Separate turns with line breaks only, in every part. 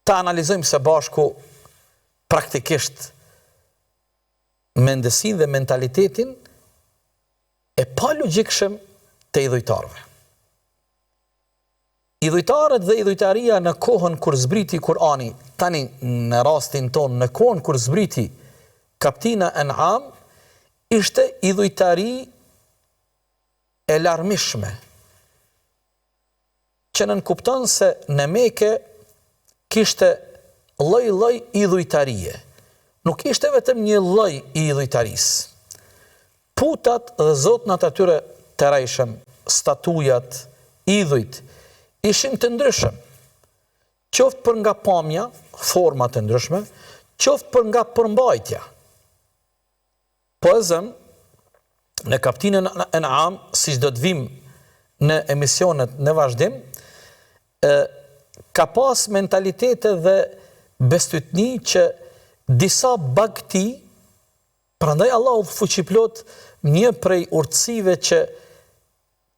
ta analizojmë së bashku praktikisht mendësinë dhe mentalitetin e pa logjikshëm të idhujtarëve. Idhujtarët dhe idhujtaria në kohën kur zbriti Kurani, tani në rastin tonë, në kohën kur zbriti Kaptina An'am, ishte idhujtari e larmishme, që nënkupton se në Mekë kishte lloj-lloj idhujtarie. Nuk ishte vetëm një lloj i idhujtarisë. Putat dhe zotnat atyre të rejshëm, statujat, idhujt, ishin të ndryshëm. Qoftë për nga pamja, format të ndryshme, qoftë për nga përmbajtja. Po e zëm, në Kaptinën An'am, si do të vim në emisionet në vazhdim, ka pas mentalitete dhe bestytni që disa bagti, prandaj Allahu fuqiplot një prej urtësive që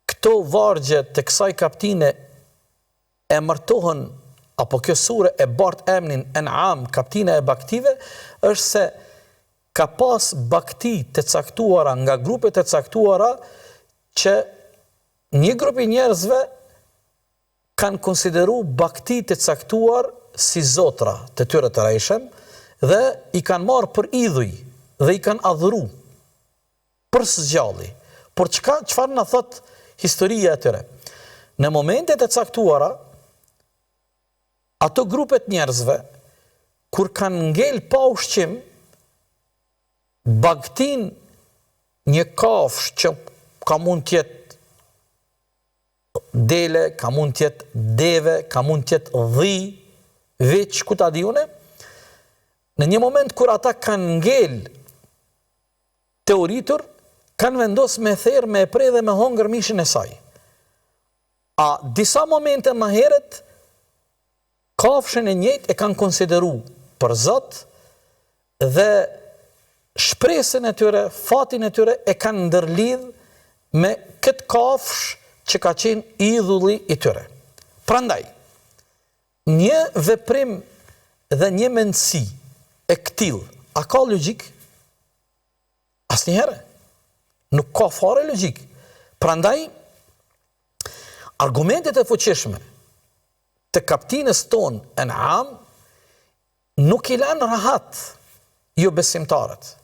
këto vargje të kësaj kaptine e mërtohen, apo kjo sure e bart emnin An'am, kaptina e baktive, është se ka pas bakti të caktuara nga grupet e caktuara që një grupi njerëzve kanë konsideru bakti të caktuar si zotra të tyre të rejshem dhe i kanë marë për idhuj dhe i kanë adhuru për zgjalli. Por çfarë na thot historia e tyre? Në momentet e caktuara, ato grupet njerëzve, kur kanë ngel pa ushqim, bagtin një kafsh që ka mund tjetë dele, ka mund tjetë deve, ka mund tjetë dhi, veç, ku ta diune, në një moment kur ata kanë ngel teoritur, kanë vendos me therë, me prej dhe me hongër mishin e saj. A disa momente më heret, kafshën e njëjtë e kanë konsideru për Zot dhe shpresën e tyre, fatin e tyre e kanë ndërlidh me këtë kafsh që ka qenë idhulli i tyre. Prandaj, një veprim dhe një mendësi e këtill, a ka logjik? Asnjëherë. Nuk ka fare logjik. Prandaj, argumentet e fuqishme të kaptinës tonë An'am nuk i lanë rahat jo besimtarët.